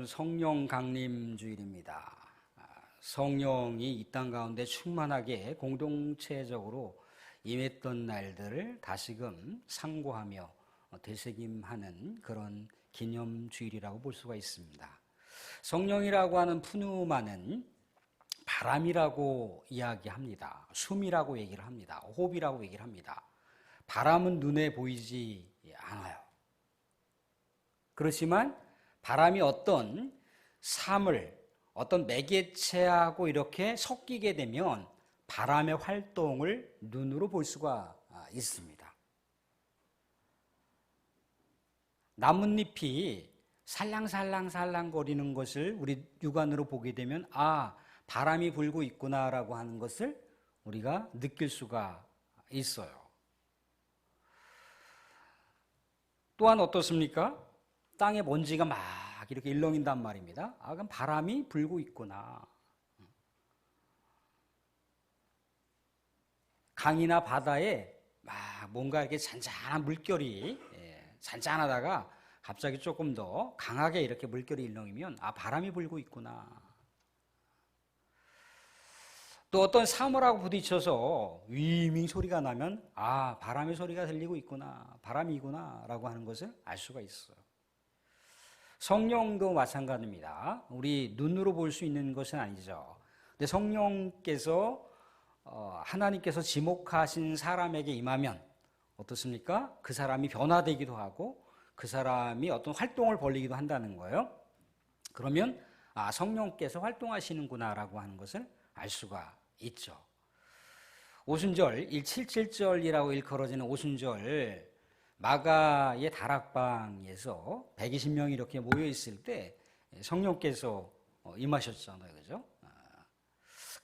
성령 강림 주일입니다. 성령이 이 땅 가운데 충만하게 공동체적으로 임했던 날들을 다시금 상고하며 되새김하는 그런 기념 주일이라고 볼 수가 있습니다. 성령이라고 하는 푸누마는 바람이라고 이야기합니다. 숨이라고 얘기를 합니다. 호흡이라고 얘기를 합니다. 바람은 눈에 보이지 않아요. 그렇지만 바람이 어떤 삶을 어떤 매개체하고 이렇게 섞이게 되면 바람의 활동을 눈으로 볼 수가 있습니다. 나뭇잎이 살랑살랑 거리는 것을 우리 육안으로 보게 되면 바람이 불고 있구나라고 하는 것을 우리가 느낄 수가 있어요. 또한 어떻습니까? 땅에 먼지가 막 이렇게 일렁인단 말입니다. 그럼 바람이 불고 있구나. 강이나 바다에 막 뭔가 이렇게 잔잔한 물결이 잔잔하다가 갑자기 조금 더 강하게 이렇게 물결이 일렁이면 바람이 불고 있구나. 또 어떤 사물하고 부딪혀서 위밍 소리가 나면 바람의 소리가 들리고 있구나. 바람이구나 라고 하는 것을 알 수가 있어요. 성령도 마찬가지입니다. 우리 눈으로 볼 수 있는 것은 아니죠. 근데 성령께서 하나님께서 지목하신 사람에게 임하면 어떻습니까? 그 사람이 변화되기도 하고 그 사람이 어떤 활동을 벌이기도 한다는 거예요. 그러면 성령께서 활동하시는구나라고 하는 것을 알 수가 있죠. 오순절 177절이라고 일컬어지는 오순절 마가의 다락방에서 120명이 이렇게 모여 있을 때 성령께서 임하셨잖아요. 그죠?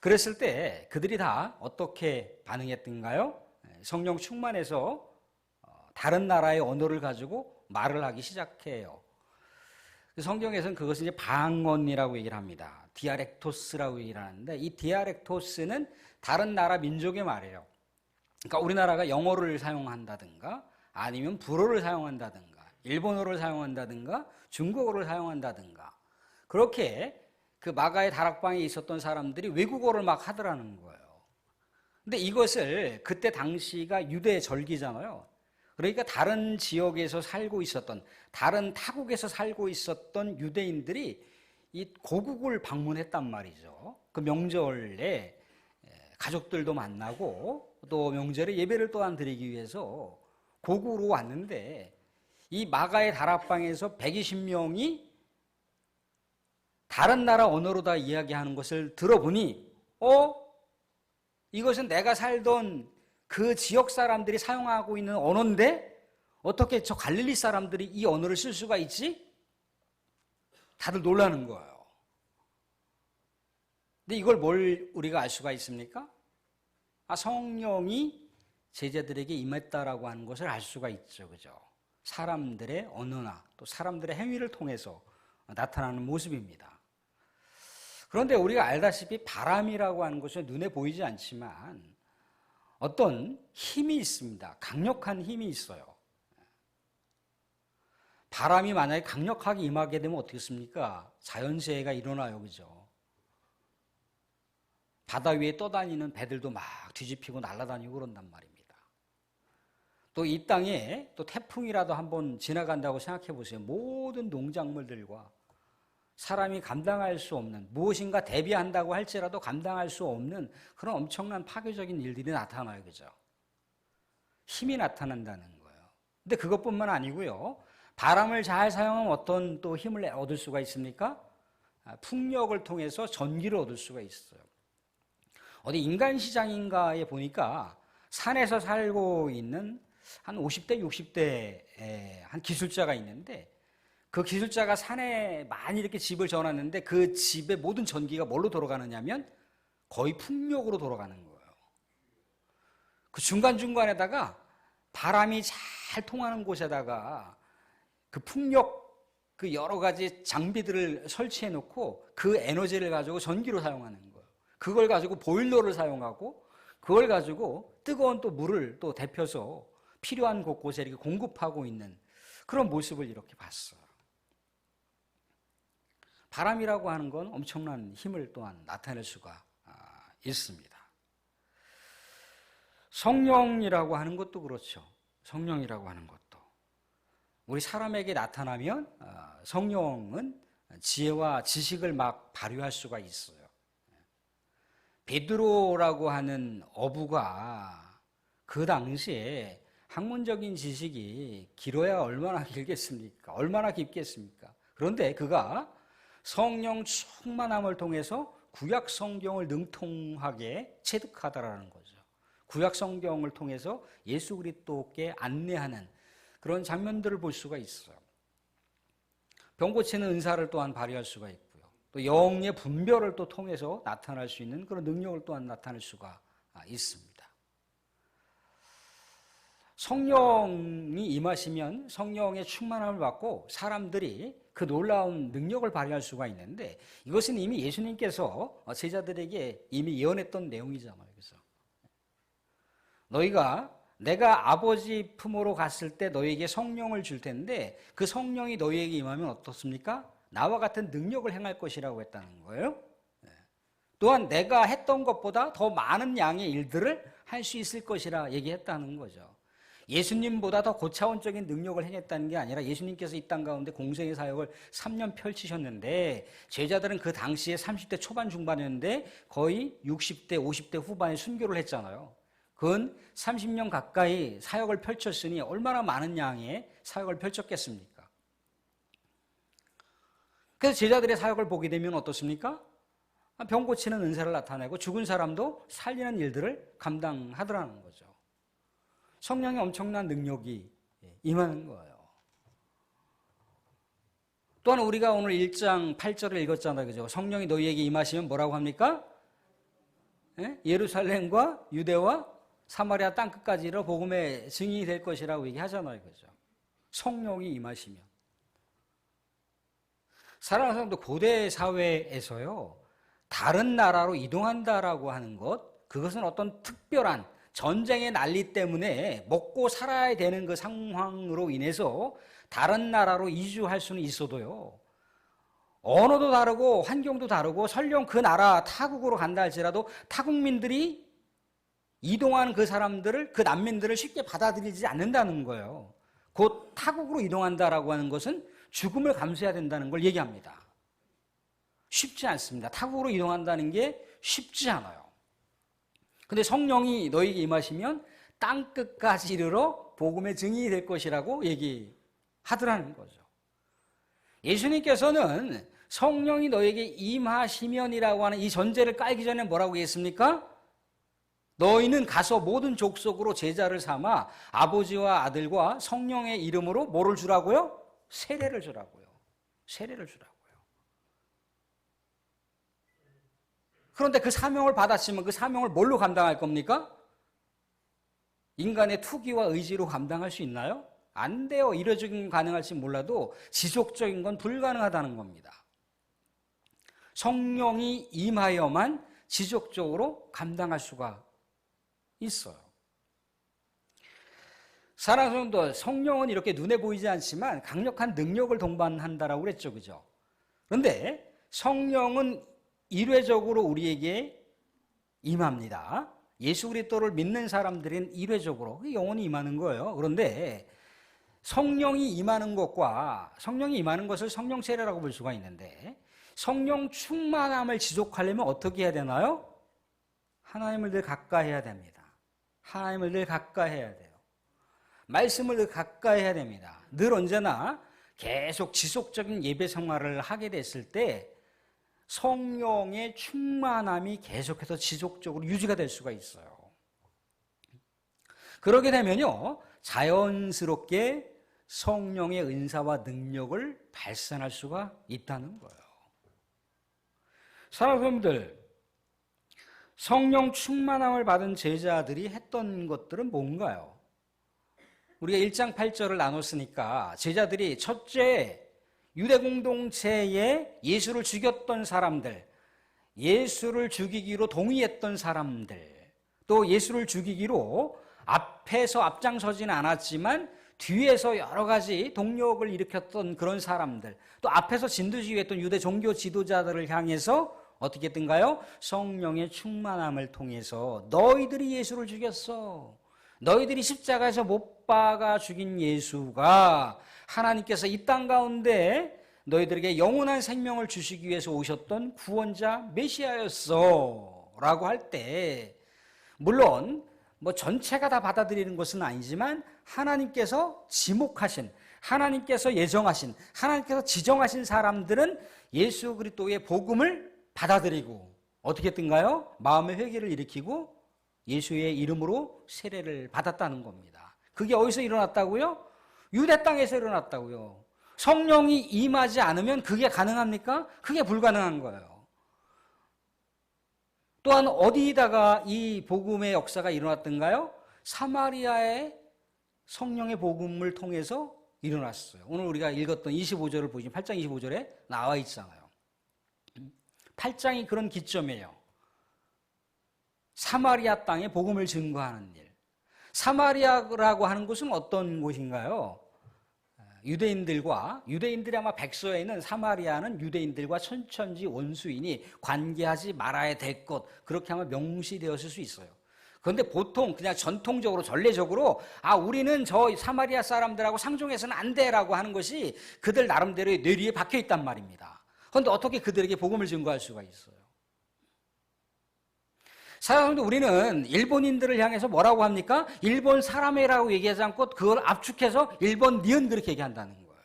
그랬을 때 그들이 다 어떻게 반응했던가요? 성령 충만해서 다른 나라의 언어를 가지고 말을 하기 시작해요. 성경에서는 그것을 이제 방언이라고 얘기를 합니다. 디아렉토스라고 얘기를 하는데 이 디아렉토스는 다른 나라 민족의 말이에요. 그러니까 우리나라가 영어를 사용한다든가 아니면 불어를 사용한다든가 일본어를 사용한다든가 중국어를 사용한다든가 그렇게 그 마가의 다락방에 있었던 사람들이 외국어를 막 하더라는 거예요. 근데 이것을 그때 당시가 유대 절기잖아요. 그러니까 다른 지역에서 살고 있었던 다른 타국에서 살고 있었던 유대인들이 이 고국을 방문했단 말이죠. 그 명절에 가족들도 만나고 또 명절에 예배를 또한 드리기 위해서 고국으로 왔는데 이 마가의 다락방에서 120명이 다른 나라 언어로 다 이야기하는 것을 들어보니 이것은 내가 살던 그 지역 사람들이 사용하고 있는 언어인데 어떻게 저 갈릴리 사람들이 이 언어를 쓸 수가 있지? 다들 놀라는 거예요. 근데 이걸 뭘 우리가 알 수가 있습니까? 성령이 제자들에게 임했다라고 하는 것을 알 수가 있죠. 그죠? 사람들의 언어나 또 사람들의 행위를 통해서 나타나는 모습입니다. 그런데 우리가 알다시피 바람이라고 하는 것은 눈에 보이지 않지만 어떤 힘이 있습니다. 강력한 힘이 있어요. 바람이 만약에 강력하게 임하게 되면 어떻겠습니까? 자연재해가 일어나요. 그죠? 바다 위에 떠다니는 배들도 막 뒤집히고 날아다니고 그런단 말입니다. 또 이 땅에 또 태풍이라도 한번 지나간다고 생각해 보세요. 모든 농작물들과 사람이 감당할 수 없는 무엇인가 대비한다고 할지라도 감당할 수 없는 그런 엄청난 파괴적인 일들이 나타나요. 그죠? 힘이 나타난다는 거예요. 근데 그것뿐만 아니고요. 바람을 잘 사용하면 어떤 또 힘을 얻을 수가 있습니까? 풍력을 통해서 전기를 얻을 수가 있어요. 어디 인간시장인가에 보니까 산에서 살고 있는 한 50대, 60대 한 기술자가 있는데 그 기술자가 산에 많이 이렇게 집을 지어놨는데 그 집의 모든 전기가 뭘로 돌아가느냐면 거의 풍력으로 돌아가는 거예요. 그 중간중간에다가 바람이 잘 통하는 곳에다가 그 풍력 그 여러 가지 장비들을 설치해 놓고 그 에너지를 가지고 전기로 사용하는 거예요. 그걸 가지고 보일러를 사용하고 그걸 가지고 뜨거운 또 물을 또 데펴서 필요한 곳곳에 이렇게 공급하고 있는 그런 모습을 이렇게 봤어요. 바람이라고 하는 건 엄청난 힘을 또한 나타낼 수가 있습니다. 성령이라고 하는 것도 그렇죠. 성령이라고 하는 것도 우리 사람에게 나타나면 성령은 지혜와 지식을 막 발휘할 수가 있어요. 베드로라고 하는 어부가 그 당시에 학문적인 지식이 길어야 얼마나 길겠습니까? 얼마나 깊겠습니까? 그런데 그가 성령 충만함을 통해서 구약 성경을 능통하게 체득하다라는 거죠. 구약 성경을 통해서 예수 그리스도께 안내하는 그런 장면들을 볼 수가 있어요. 병 고치는 은사를 또한 발휘할 수가 있고요. 또 영의 분별을 또 통해서 나타날 수 있는 그런 능력을 또한 나타낼 수가 있습니다. 성령이 임하시면 성령의 충만함을 받고 사람들이 그 놀라운 능력을 발휘할 수가 있는데 이것은 이미 예수님께서 제자들에게 이미 예언했던 내용이잖아요. 그래서 내가 아버지 품으로 갔을 때 너희에게 성령을 줄 텐데 그 성령이 너희에게 임하면 어떻습니까? 나와 같은 능력을 행할 것이라고 했다는 거예요. 또한 내가 했던 것보다 더 많은 양의 일들을 할 수 있을 것이라 얘기했다는 거죠. 예수님보다 더 고차원적인 능력을 행했다는 게 아니라 예수님께서 이 땅 가운데 공생의 사역을 3년 펼치셨는데 제자들은 그 당시에 30대 초반 중반이었는데 거의 60대 50대 후반에 순교를 했잖아요. 그건 30년 가까이 사역을 펼쳤으니 얼마나 많은 양의 사역을 펼쳤겠습니까? 그래서 제자들의 사역을 보게 되면 어떻습니까? 병 고치는 은사를 나타내고 죽은 사람도 살리는 일들을 감당하더라는 거죠. 성령의 엄청난 능력이 임하는 거예요. 또한 우리가 오늘 1장 8절을 읽었잖아요. 그죠? 성령이 너희에게 임하시면 뭐라고 합니까? 예루살렘과 유대와 사마리아 땅끝까지 이르러 복음의 증인이 될 것이라고 얘기하잖아요. 그죠? 성령이 임하시면. 사랑하는 사람도 고대 사회에서요. 다른 나라로 이동한다라고 하는 것, 그것은 어떤 특별한 전쟁의 난리 때문에 먹고 살아야 되는 그 상황으로 인해서 다른 나라로 이주할 수는 있어도요. 언어도 다르고 환경도 다르고 설령 그 나라 타국으로 간다 할지라도 타국민들이 이동하는 그 사람들을, 그 난민들을 쉽게 받아들이지 않는다는 거예요. 곧 타국으로 이동한다라고 하는 것은 죽음을 감수해야 된다는 걸 얘기합니다. 쉽지 않습니다. 타국으로 이동한다는 게 쉽지 않아요. 근데 성령이 너희에게 임하시면 땅끝까지 이르러 복음의 증인이 될 것이라고 얘기하더라는 거죠. 예수님께서는 성령이 너희에게 임하시면이라고 하는 이 전제를 깔기 전에 뭐라고 했습니까? 너희는 가서 모든 족속으로 제자를 삼아 아버지와 아들과 성령의 이름으로 뭐를 주라고요? 세례를 주라고요. 세례를 주라고요. 그런데 그 사명을 받았으면 그 사명을 뭘로 감당할 겁니까? 인간의 투기와 의지로 감당할 수 있나요? 안 돼요. 이례적인 건 가능할지 몰라도 지속적인 건 불가능하다는 겁니다. 성령이 임하여만 지속적으로 감당할 수가 있어요. 사랑하는 성도, 성령은 이렇게 눈에 보이지 않지만 강력한 능력을 동반한다라고 그랬죠. 그죠? 그런데 성령은 일회적으로 우리에게 임합니다. 예수 그리스도를 믿는 사람들은 일회적으로 영원히 임하는 거예요. 그런데 성령이 임하는 것과 성령이 임하는 것을 성령 세례라고 볼 수가 있는데 성령 충만함을 지속하려면 어떻게 해야 되나요? 하나님을 늘 가까이 해야 됩니다. 하나님을 늘 가까이 해야 돼요. 말씀을 늘 가까이 해야 됩니다. 늘 언제나 계속 지속적인 예배 생활을 하게 됐을 때 성령의 충만함이 계속해서 지속적으로 유지가 될 수가 있어요. 그러게 되면요, 자연스럽게 성령의 은사와 능력을 발산할 수가 있다는 거예요. 사랑하는 여러분들, 성령 충만함을 받은 제자들이 했던 것들은 뭔가요? 우리가 1장 8절을 나눴으니까 제자들이 첫째, 유대 공동체에 예수를 죽였던 사람들, 예수를 죽이기로 동의했던 사람들, 또 예수를 죽이기로 앞에서 앞장서지는 않았지만 뒤에서 여러 가지 동력을 일으켰던 그런 사람들, 또 앞에서 진두지휘했던 유대 종교 지도자들을 향해서 어떻게 했던가요? 성령의 충만함을 통해서 너희들이 예수를 죽였어. 너희들이 십자가에서 못 박아 죽인 예수가 하나님께서 이 땅 가운데 너희들에게 영원한 생명을 주시기 위해서 오셨던 구원자 메시아였어 라고 할 때, 물론 뭐 전체가 다 받아들이는 것은 아니지만 하나님께서 지목하신, 하나님께서 예정하신, 하나님께서 지정하신 사람들은 예수 그리스도의 복음을 받아들이고 어떻게 했던가요? 마음의 회개를 일으키고 예수의 이름으로 세례를 받았다는 겁니다. 그게 어디서 일어났다고요? 유대 땅에서 일어났다고요. 성령이 임하지 않으면 그게 가능합니까? 그게 불가능한 거예요. 또한 어디다가 이 복음의 역사가 일어났던가요? 사마리아의 성령의 복음을 통해서 일어났어요. 오늘 우리가 읽었던 25절을 보시면 8장 25절에 나와 있잖아요. 8장이 그런 기점이에요. 사마리아 땅에 복음을 증거하는 일. 사마리아라고 하는 곳은 어떤 곳인가요? 유대인들이 아마 백서에 있는 사마리아는 유대인들과 천천지 원수이니 관계하지 말아야 될 것, 그렇게 아마 명시되었을 수 있어요. 그런데 보통 그냥 전통적으로 전례적으로 우리는 저 사마리아 사람들하고 상종해서는 안 돼라고 하는 것이 그들 나름대로의 뇌리에 박혀 있단 말입니다. 그런데 어떻게 그들에게 복음을 증거할 수가 있어요? 사람들, 우리는 일본인들을 향해서 뭐라고 합니까? 일본 사람이라고 얘기하지 않고 그걸 압축해서 일본 니은 그렇게 얘기한다는 거예요.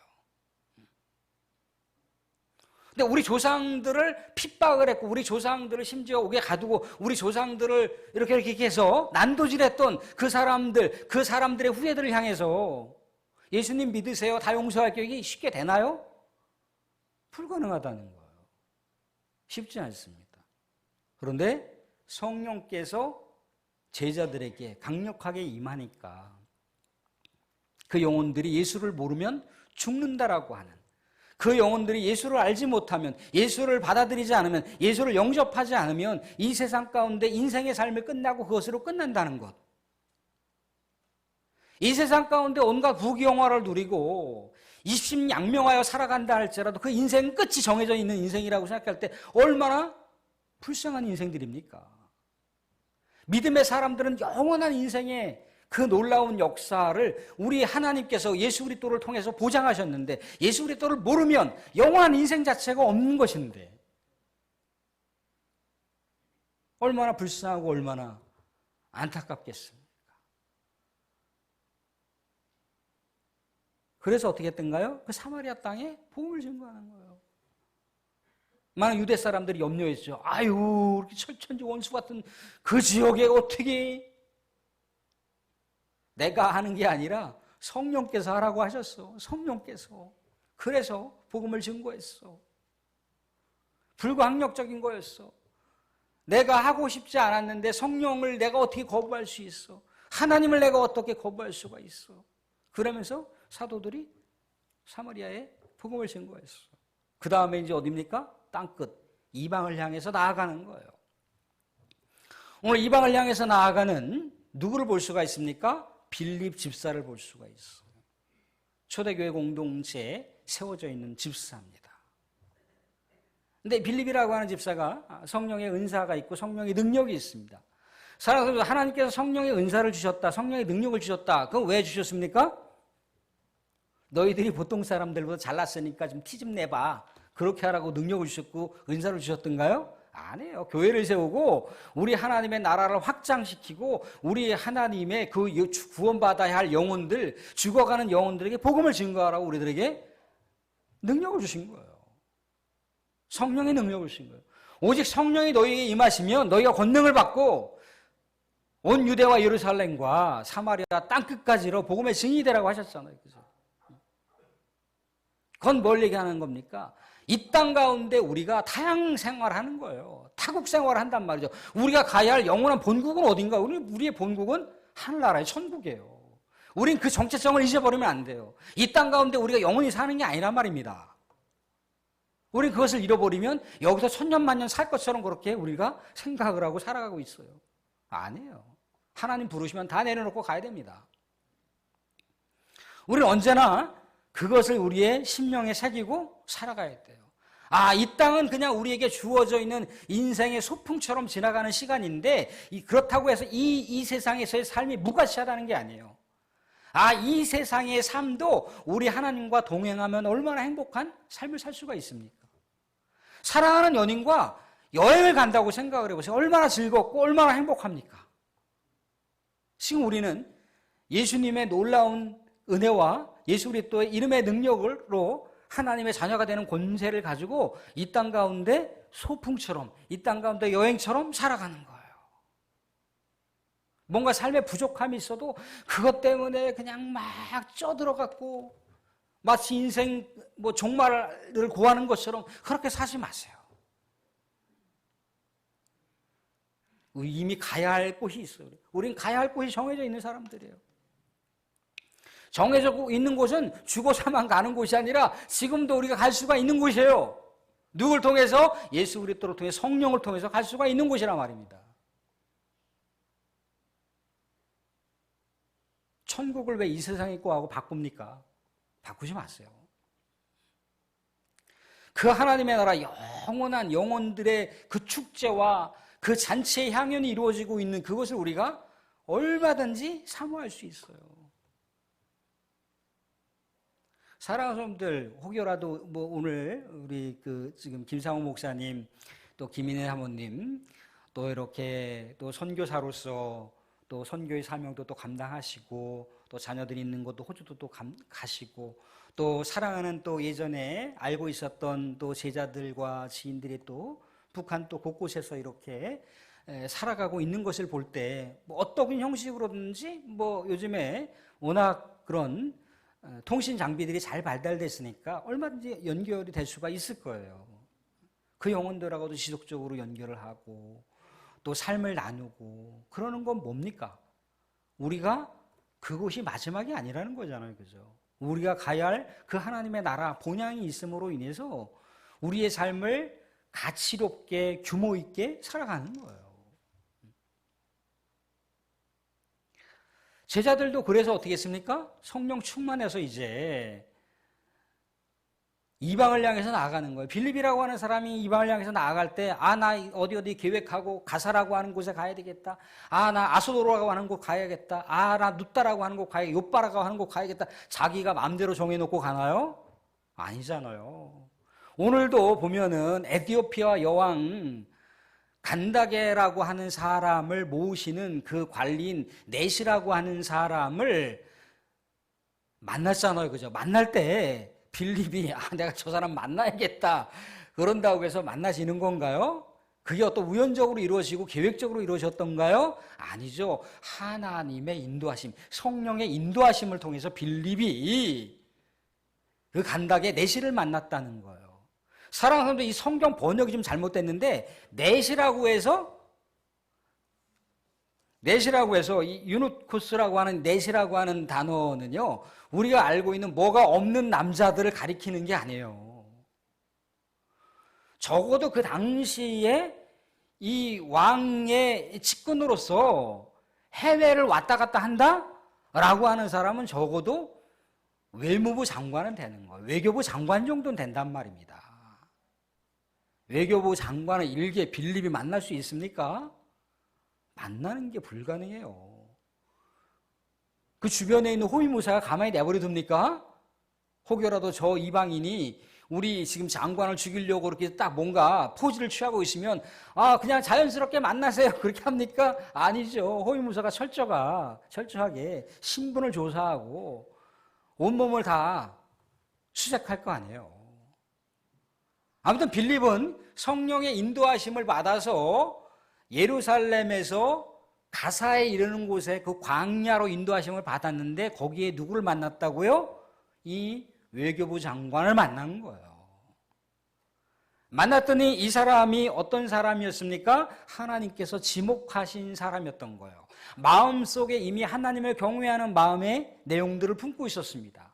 근데 우리 조상들을 핍박을 했고, 우리 조상들을 심지어 옥에 가두고, 우리 조상들을 이렇게 해서 난도질했던 그 사람들의 후예들을 향해서 예수님 믿으세요, 다 용서할게요, 이게 쉽게 되나요? 불가능하다는 거예요. 쉽지 않습니다. 그런데 성령께서 제자들에게 강력하게 임하니까 그 영혼들이 예수를 모르면 죽는다라고 하는, 그 영혼들이 예수를 알지 못하면, 예수를 받아들이지 않으면, 예수를 영접하지 않으면 이 세상 가운데 인생의 삶이 끝나고 그것으로 끝난다는 것. 이 세상 가운데 온갖 부귀영화를 누리고 입심양명하여 살아간다 할지라도 그 인생은 끝이 정해져 있는 인생이라고 생각할 때 얼마나 불쌍한 인생들입니까? 믿음의 사람들은 영원한 인생의 그 놀라운 역사를 우리 하나님께서 예수 그리스도를 통해서 보장하셨는데, 예수 그리스도를 모르면 영원한 인생 자체가 없는 것인데 얼마나 불쌍하고 얼마나 안타깝겠습니까? 그래서 어떻게 했던가요? 그 사마리아 땅에 복음을 증거하는 거예요. 많은 유대 사람들이 염려했죠. 이렇게 철천지 원수 같은 그 지역에 어떻게, 내가 하는 게 아니라 성령께서 하라고 하셨어. 성령께서. 그래서 복음을 증거했어. 불가항력적인 거였어. 내가 하고 싶지 않았는데 성령을 내가 어떻게 거부할 수 있어? 하나님을 내가 어떻게 거부할 수가 있어? 그러면서 사도들이 사마리아에 복음을 증거했어. 그 다음에 이제 어디입니까? 땅끝, 이방을 향해서 나아가는 거예요. 오늘 이방을 향해서 나아가는 누구를 볼 수가 있습니까? 빌립 집사를 볼 수가 있어요. 초대교회 공동체에 세워져 있는 집사입니다. 근데 빌립이라고 하는 집사가 성령의 은사가 있고 성령의 능력이 있습니다. 사랑하는 하나님께서 성령의 은사를 주셨다, 성령의 능력을 주셨다. 그건 왜 주셨습니까? 너희들이 보통 사람들보다 잘났으니까 좀 티 좀 내봐. 그렇게 하라고 능력을 주셨고 은사를 주셨던가요? 아니에요. 교회를 세우고 우리 하나님의 나라를 확장시키고 우리 하나님의 그 구원받아야 할 영혼들, 죽어가는 영혼들에게 복음을 증거하라고 우리들에게 능력을 주신 거예요. 성령의 능력을 주신 거예요. 오직 성령이 너희에게 임하시면 너희가 권능을 받고 온 유대와 예루살렘과 사마리아 땅끝까지로 복음의 증인이 되라고 하셨잖아요. 그죠? 그건 뭘 얘기하는 겁니까? 이 땅 가운데 우리가 타향 생활하는 거예요. 타국 생활을 한단 말이죠. 우리가 가야 할 영원한 본국은 어딘가? 우리의 본국은 하늘나라의 천국이에요. 우린 그 정체성을 잊어버리면 안 돼요. 이 땅 가운데 우리가 영원히 사는 게 아니란 말입니다. 우린 그것을 잃어버리면 여기서 천년만년 살 것처럼 그렇게 우리가 생각을 하고 살아가고 있어요. 아니에요. 하나님 부르시면 다 내려놓고 가야 됩니다. 우리는 언제나 그것을 우리의 심령에 새기고 살아가야 돼요. 이 땅은 그냥 우리에게 주어져 있는 인생의 소풍처럼 지나가는 시간인데, 그렇다고 해서 이 세상에서의 삶이 무가치하다는 게 아니에요. 이 세상의 삶도 우리 하나님과 동행하면 얼마나 행복한 삶을 살 수가 있습니까? 사랑하는 연인과 여행을 간다고 생각을 해보세요. 얼마나 즐겁고 얼마나 행복합니까? 지금 우리는 예수님의 놀라운 은혜와 예수 그리스도의 이름의 능력으로 하나님의 자녀가 되는 권세를 가지고 이 땅 가운데 소풍처럼, 이 땅 가운데 여행처럼 살아가는 거예요. 뭔가 삶에 부족함이 있어도 그것 때문에 그냥 막 쪄들어갖고 마치 인생 종말을 고하는 것처럼 그렇게 사지 마세요. 이미 가야 할 곳이 있어요. 우린 가야 할 곳이 정해져 있는 사람들이에요. 정해져 있는 곳은 죽어서만 가는 곳이 아니라 지금도 우리가 갈 수가 있는 곳이에요. 누굴 통해서? 예수 그리스도를 통해 성령을 통해서 갈 수가 있는 곳이란 말입니다. 천국을 왜 이 세상에 있고 하고 바꿉니까? 바꾸지 마세요. 그 하나님의 나라 영원한 영혼들의 그 축제와 그 잔치의 향연이 이루어지고 있는 그것을 우리가 얼마든지 사모할 수 있어요. 사랑하는 사람들, 혹여라도 오늘 우리 지금 김상호 목사님, 또 김인혜 사모님, 또 이렇게 또 선교사로서 또 선교의 사명도 또 감당하시고, 또 자녀들이 있는 것도 호주도 또 가시고, 또 사랑하는 또 예전에 알고 있었던 또 제자들과 지인들이 또 북한 또 곳곳에서 이렇게 살아가고 있는 것을 볼 때 어떤 형식으로든지 요즘에 워낙 그런 통신 장비들이 잘 발달됐으니까 얼마든지 연결이 될 수가 있을 거예요. 그 영혼들하고도 지속적으로 연결을 하고 또 삶을 나누고 그러는 건 뭡니까? 우리가 그곳이 마지막이 아니라는 거잖아요. 그죠? 우리가 가야 할 그 하나님의 나라 본향이 있음으로 인해서 우리의 삶을 가치롭게 규모 있게 살아가는 거예요. 제자들도 그래서 어떻게 했습니까? 성령 충만해서 이제 이방을 향해서 나아가는 거예요. 빌립이라고 하는 사람이 이방을 향해서 나아갈 때, 나 어디 계획하고 가사라고 하는 곳에 가야 되겠다. 나 아소도라고 하는 곳 가야겠다. 나 누따라고 하는 곳 가야겠다. 요빠라고 하는 곳 가야겠다. 자기가 마음대로 정해놓고 가나요? 아니잖아요. 오늘도 보면은 에티오피아 여왕 간다게라고 하는 사람을 모으시는 그 관리인 넷이라고 하는 사람을 만났잖아요. 그죠? 만날 때 빌립이 내가 저 사람 만나야겠다 그런다고 해서 만나시는 건가요? 그게 어떤 우연적으로 이루어지고 계획적으로 이루어졌던가요? 아니죠. 하나님의 인도하심, 성령의 인도하심을 통해서 빌립이 그 간다게 넷이를 만났다는 거예요. 사랑하는 사람들, 이 성경 번역이 좀 잘못됐는데 넷이라고 해서 이 유누코스라고 하는 넷이라고 하는 단어는요, 우리가 알고 있는 뭐가 없는 남자들을 가리키는 게 아니에요. 적어도 그 당시에 이 왕의 측근으로서 해외를 왔다 갔다 한다라고 하는 사람은 적어도 외무부 장관은 되는 거예요. 외교부 장관 정도는 된단 말입니다. 외교부 장관을 일개 빌립이 만날 수 있습니까? 만나는 게 불가능해요. 그 주변에 있는 호위무사가 가만히 내버려 둡니까? 혹여라도 저 이방인이 우리 지금 장관을 죽이려고 그렇게 딱 뭔가 포즈를 취하고 있으면 그냥 자연스럽게 만나세요 그렇게 합니까? 아니죠. 호위무사가 철저하게 신분을 조사하고 온몸을 다 수색할 거 아니에요. 아무튼 빌립은 성령의 인도하심을 받아서 예루살렘에서 가사에 이르는 곳에 그 광야로 인도하심을 받았는데 거기에 누구를 만났다고요? 이 외교부 장관을 만난 거예요. 만났더니 이 사람이 어떤 사람이었습니까? 하나님께서 지목하신 사람이었던 거예요. 마음속에 이미 하나님을 경외하는 마음의 내용들을 품고 있었습니다.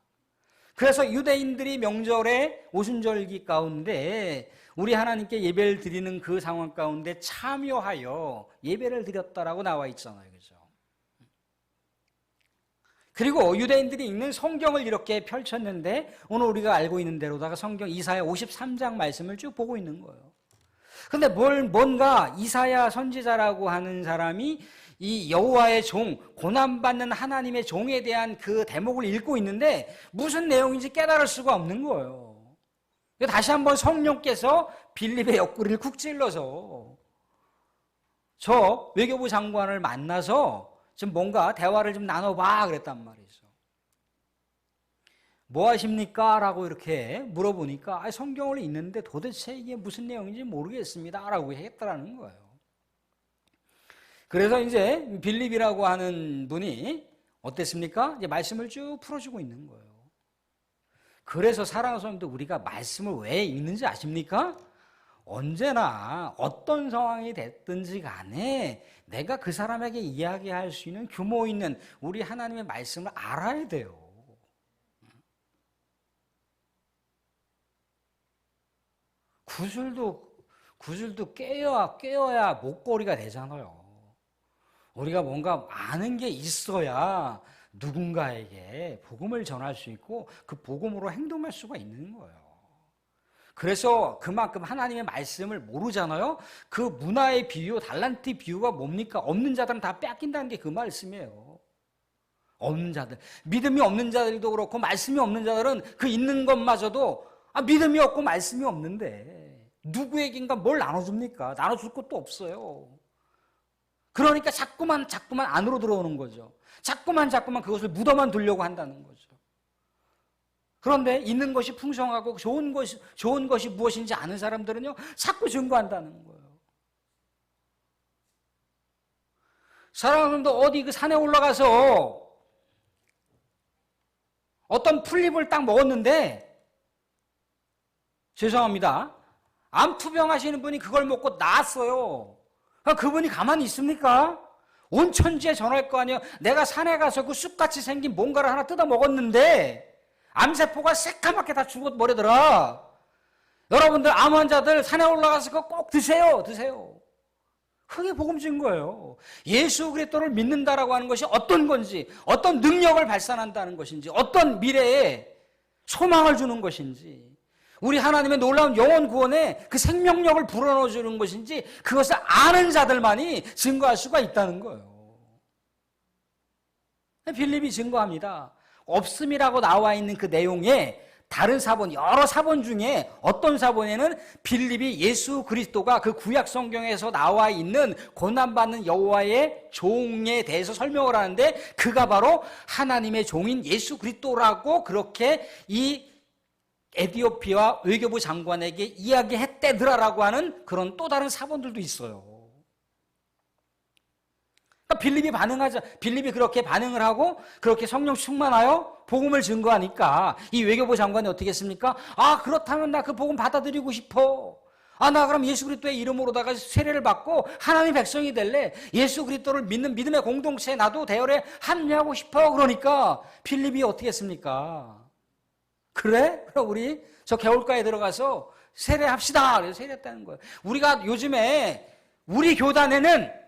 그래서 유대인들이 명절에 오순절기 가운데 우리 하나님께 예배를 드리는 그 상황 가운데 참여하여 예배를 드렸다라고 나와 있잖아요. 그죠? 그리고 유대인들이 읽는 성경을 이렇게 펼쳤는데 오늘 우리가 알고 있는 대로다가 성경 이사야 53장 말씀을 쭉 보고 있는 거예요. 근데 뭔가 이사야 선지자라고 하는 사람이 이 여호와의 종, 고난받는 하나님의 종에 대한 그 대목을 읽고 있는데 무슨 내용인지 깨달을 수가 없는 거예요. 다시 한번 성령께서 빌립의 옆구리를 쿡 찔러서 저 외교부 장관을 만나서 좀 뭔가 대화를 좀 나눠봐 그랬단 말이죠. 뭐 하십니까? 라고 이렇게 물어보니까 성경을 읽는데 도대체 이게 무슨 내용인지 모르겠습니다 라고 했더라는 거예요. 그래서 이제 빌립이라고 하는 분이 어땠습니까? 이제 말씀을 쭉 풀어주고 있는 거예요. 그래서 사랑하는 성도들, 우리가 말씀을 왜 읽는지 아십니까? 언제나 어떤 상황이 됐든지 간에 내가 그 사람에게 이야기할 수 있는 규모 있는 우리 하나님의 말씀을 알아야 돼요. 구슬도 꿰어야 목걸이가 되잖아요. 우리가 뭔가 아는 게 있어야 누군가에게 복음을 전할 수 있고 그 복음으로 행동할 수가 있는 거예요. 그래서 그만큼 하나님의 말씀을 모르잖아요. 그 문화의 비유, 달란트 비유가 뭡니까? 없는 자들은 다 뺏긴다는 게 그 말씀이에요. 없는 자들, 믿음이 없는 자들도 그렇고 말씀이 없는 자들은 그 있는 것마저도 믿음이 없고 말씀이 없는데 누구에겐가 뭘 나눠줍니까? 나눠줄 것도 없어요. 그러니까 자꾸만 안으로 들어오는 거죠. 자꾸만 그것을 묻어만 두려고 한다는 거죠. 그런데 있는 것이 풍성하고 좋은 것이 무엇인지 아는 사람들은요, 자꾸 증거한다는 거예요. 사람들도 어디 그 산에 올라가서 어떤 풀잎을 딱 먹었는데, 죄송합니다. 암투병 하시는 분이 그걸 먹고 나았어요. 그분이 가만히 있습니까? 온 천지에 전할 거 아니에요. 내가 산에 가서 그 쑥같이 생긴 뭔가를 하나 뜯어 먹었는데 암세포가 새까맣게 다 죽어버리더라. 여러분들 암 환자들 산에 올라가서 그거 꼭 드세요. 그게 복음인 거예요. 예수 그리스도를 믿는다라고 하는 것이 어떤 건지, 어떤 능력을 발산한다는 것인지, 어떤 미래에 소망을 주는 것인지, 우리 하나님의 놀라운 영혼 구원에 그 생명력을 불어넣어주는 것인지 그것을 아는 자들만이 증거할 수가 있다는 거예요. 빌립이 증거합니다. 없음이라고 나와 있는 그 내용에 다른 사본, 여러 사본 중에 어떤 사본에는 빌립이 예수 그리스도가 그 구약 성경에서 나와 있는 고난받는 여호와의 종에 대해서 설명을 하는데 그가 바로 하나님의 종인 예수 그리스도라고 그렇게 이 에디오피아 외교부 장관에게 이야기했대더라라고 하는 그런 또 다른 사본들도 있어요. 그러니까 빌립이 그렇게 반응을 하고 그렇게 성령 충만하여 복음을 증거하니까 이 외교부 장관이 어떻게 했습니까? 그렇다면 나 그 복음 받아들이고 싶어. 나 그럼 예수 그리스도의 이름으로다가 세례를 받고 하나님의 백성이 될래. 예수 그리스도를 믿는 믿음의 공동체에 나도 대열에 합류하고 싶어. 그러니까 빌립이 어떻게 했습니까? 그래? 그럼 우리 저 개울가에 들어가서 세례합시다. 그래서 세례했다는 거예요. 우리가 요즘에 우리 교단에는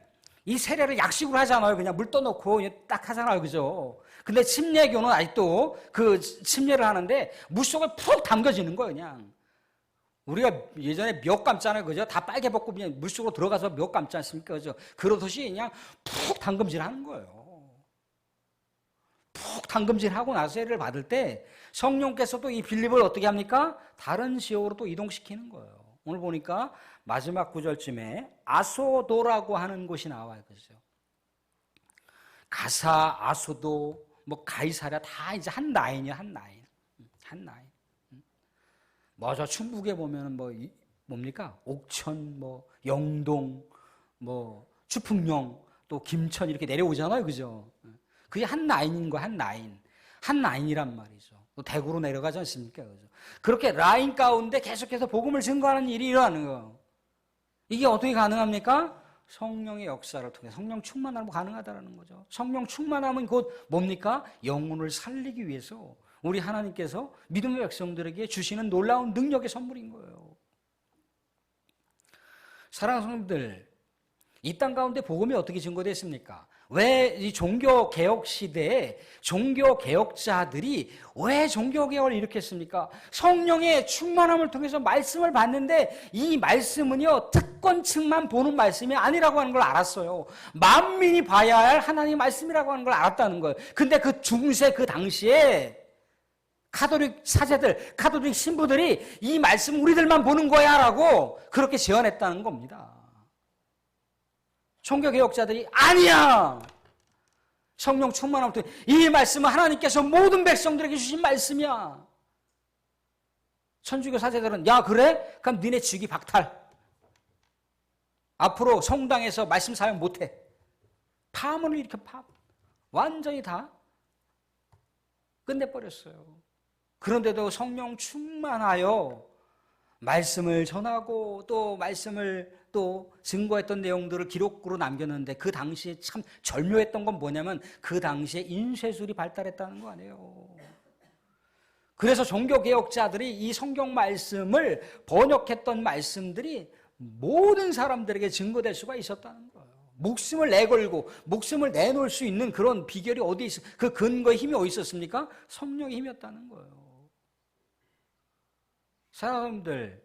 이 세례를 약식으로 하잖아요. 그냥 물 떠놓고 딱 하잖아요. 그죠? 근데 침례교는 아직도 그 침례를 하는데 물속에 푹 담겨지는 거예요. 그냥. 우리가 예전에 몇 감잖아요. 그죠? 다 빨개 벗고 그냥 물속으로 들어가서 몇 감지 않습니까? 그죠? 그러듯이 그냥 푹 담금질 하는 거예요. 푹 담금질하고 나서 세례를 받을 때 성령께서도 이 빌립을 어떻게 합니까? 다른 지역으로 또 이동시키는 거예요. 오늘 보니까 마지막 구절쯤에 아소도라고 하는 곳이 나와요. 그죠? 가사, 아소도, 가이사랴 다 이제 한 라인이에요. 한 라인. 저 충북에 보면 뭡니까? 옥천, 영동, 추풍령, 또 김천 이렇게 내려오잖아요. 그죠? 그게 한 라인인 거야, 한 라인. 한 라인이란 말이죠. 또 대구로 내려가지 않습니까? 그죠? 그렇게 라인 가운데 계속해서 복음을 증거하는 일이 일어나는 거예요. 이게 어떻게 가능합니까? 성령의 역사를 통해 성령 충만하면 가능하다는 거죠. 성령 충만하면 곧 뭡니까? 영혼을 살리기 위해서 우리 하나님께서 믿음의 백성들에게 주시는 놀라운 능력의 선물인 거예요. 사랑하는 성도들, 이 땅 가운데 복음이 어떻게 증거됐습니까? 왜 이 종교개혁 시대에 종교개혁자들이 왜 종교개혁을 일으켰습니까? 성령의 충만함을 통해서 말씀을 봤는데 이 말씀은요, 특권층만 보는 말씀이 아니라고 하는 걸 알았어요. 만민이 봐야 할 하나님의 말씀이라고 하는 걸 알았다는 거예요. 근데 그 중세 그 당시에 카톨릭 사제들, 카톨릭 신부들이 이 말씀 우리들만 보는 거야 라고 그렇게 제언했다는 겁니다. 종교개혁자들이 아니야! 성령 충만함을 통해 이 말씀은 하나님께서 모든 백성들에게 주신 말씀이야. 천주교 사제들은 야 그래? 그럼 니네 직위 박탈. 앞으로 성당에서 말씀 사용 못해. 파문을 일으켜 완전히 다 끝내버렸어요. 그런데도 성령 충만하여 말씀을 전하고 또 말씀을 또 증거했던 내용들을 기록으로 남겼는데 그 당시에 참 절묘했던 건 뭐냐면 그 당시에 인쇄술이 발달했다는 거 아니에요. 그래서 종교개혁자들이 이 성경 말씀을 번역했던 말씀들이 모든 사람들에게 증거될 수가 있었다는 거예요. 목숨을 내걸고 목숨을 내놓을 수 있는 그런 비결이 어디 있어? 그 근거의 힘이 어디 있었습니까? 성령의 힘이었다는 거예요. 사람들,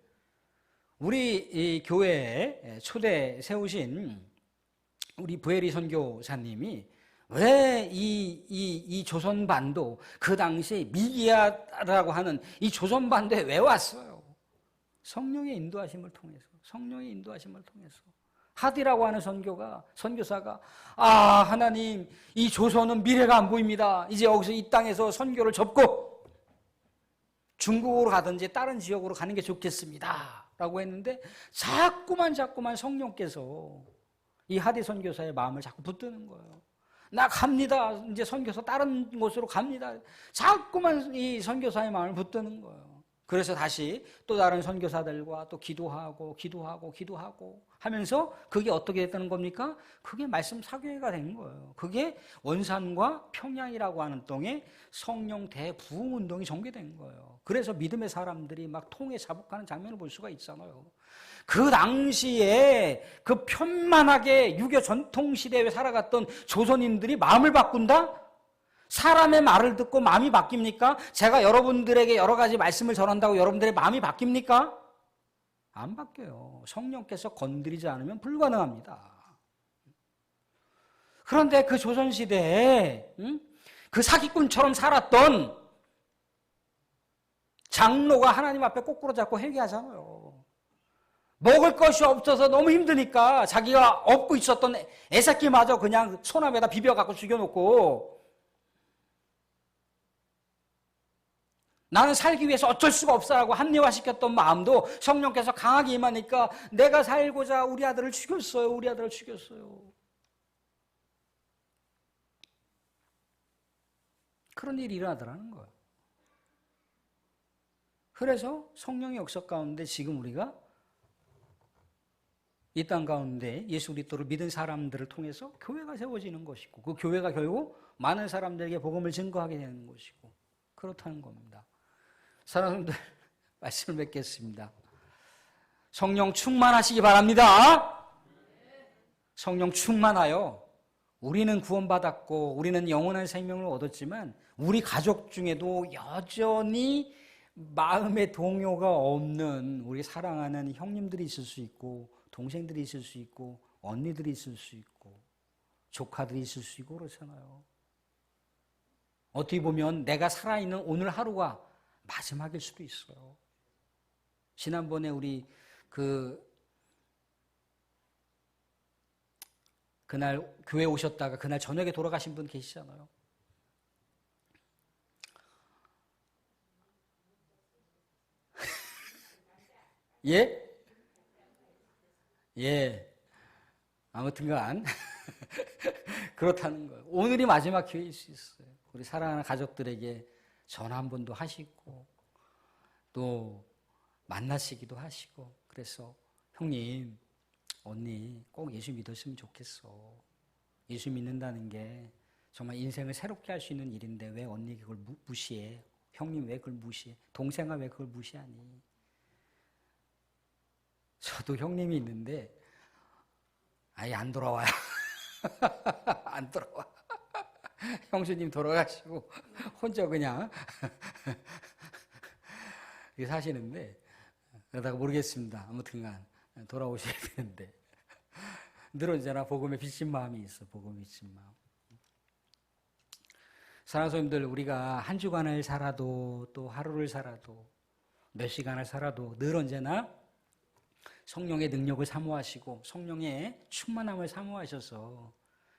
우리 이 교회에 초대 세우신 우리 부에리 선교사님이 왜 이 조선반도, 그 당시 미기야라고 하는 이 조선반도에 왜 왔어요? 성령의 인도하심을 통해서, 성령의 인도하심을 통해서. 하디라고 하는 선교사가 하나님, 이 조선은 미래가 안 보입니다. 이제 여기서 이 땅에서 선교를 접고 중국으로 가든지 다른 지역으로 가는 게 좋겠습니다 라고 했는데 자꾸만 성령께서 이 하디 선교사의 마음을 자꾸 붙드는 거예요. 나 갑니다. 이제 선교사 다른 곳으로 갑니다. 자꾸만 이 선교사의 마음을 붙드는 거예요. 그래서 다시 또 다른 선교사들과 또 기도하고 하면서 그게 어떻게 됐다는 겁니까? 그게 말씀 사교회가 된 거예요. 그게 원산과 평양이라고 하는 땅에 성령 대부흥 운동이 전개된 거예요. 그래서 믿음의 사람들이 막 통에 자복하는 장면을 볼 수가 있잖아요. 그 당시에 그 편만하게 유교 전통 시대에 살아갔던 조선인들이 마음을 바꾼다? 사람의 말을 듣고 마음이 바뀝니까? 제가 여러분들에게 여러 가지 말씀을 전한다고 여러분들의 마음이 바뀝니까? 안 바뀌어요. 성령께서 건드리지 않으면 불가능합니다. 그런데 그 조선시대에 그 사기꾼처럼 살았던 장로가 하나님 앞에 거꾸로 잡고 회개하잖아요. 먹을 것이 없어서 너무 힘드니까 자기가 업고 있었던 애새끼마저 그냥 소나무에다 비벼갖고 죽여놓고 나는 살기 위해서 어쩔 수가 없어라고 합리화시켰던 마음도 성령께서 강하게 임하니까 내가 살고자 우리 아들을 죽였어요. 우리 아들을 죽였어요. 그런 일이 일어나더라는 거예요. 그래서 성령의 역사 가운데 지금 우리가 이 땅 가운데 예수 그리스도를 믿은 사람들을 통해서 교회가 세워지는 것이고 그 교회가 결국 많은 사람들에게 복음을 증거하게 되는 것이고 그렇다는 겁니다. 사랑하는 분들 말씀을 맺겠습니다. 성령 충만하시기 바랍니다. 성령 충만하여 우리는 구원받았고 우리는 영원한 생명을 얻었지만 우리 가족 중에도 여전히 마음의 동요가 없는 우리 사랑하는 형님들이 있을 수 있고 동생들이 있을 수 있고 언니들이 있을 수 있고 조카들이 있을 수 있고 그렇잖아요. 어떻게 보면 내가 살아있는 오늘 하루가 마지막일 수도 있어요. 지난번에 우리 그날 교회 오셨다가 그날 저녁에 돌아가신 분 계시잖아요. 예? 예. 아무튼간 그렇다는 거예요. 오늘이 마지막 기회일 수 있어요. 우리 사랑하는 가족들에게 전화 한 번도 하시고 또 만나시기도 하시고 그래서 형님, 언니 꼭 예수 믿었으면 좋겠어. 예수 믿는다는 게 정말 인생을 새롭게 할 수 있는 일인데 왜 언니 그걸 무시해? 형님 왜 그걸 무시해? 동생아 왜 그걸 무시하니? 저도 형님이 있는데 아예 안 돌아와요. 안 돌아와. 형수님 돌아가시고 혼자 그냥 사시는데, 그러다가 모르겠습니다. 아무튼간 돌아오셔야 되는데 늘 언제나 복음에 비친 마음이 있어. 복음에 비친 마음. 사랑하는 성도님들, 우리가 한 주간을 살아도 또 하루를 살아도 몇 시간을 살아도 늘 언제나 성령의 능력을 사모하시고 성령의 충만함을 사모하셔서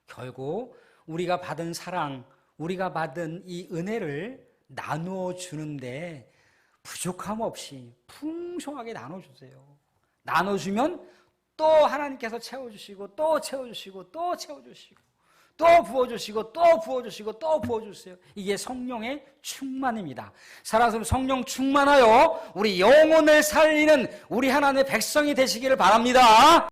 결국 우리가 받은 사랑, 우리가 받은 이 은혜를 나누어 주는데 부족함 없이 풍성하게 나눠주세요. 나눠주면 또 하나님께서 채워주시고 또 채워주시고 또 채워주시고 또 부어주시고 또 부어주시고 또 부어주세요. 이게 성령의 충만입니다. 살아서 성령 충만하여 우리 영혼을 살리는 우리 하나님의 백성이 되시기를 바랍니다.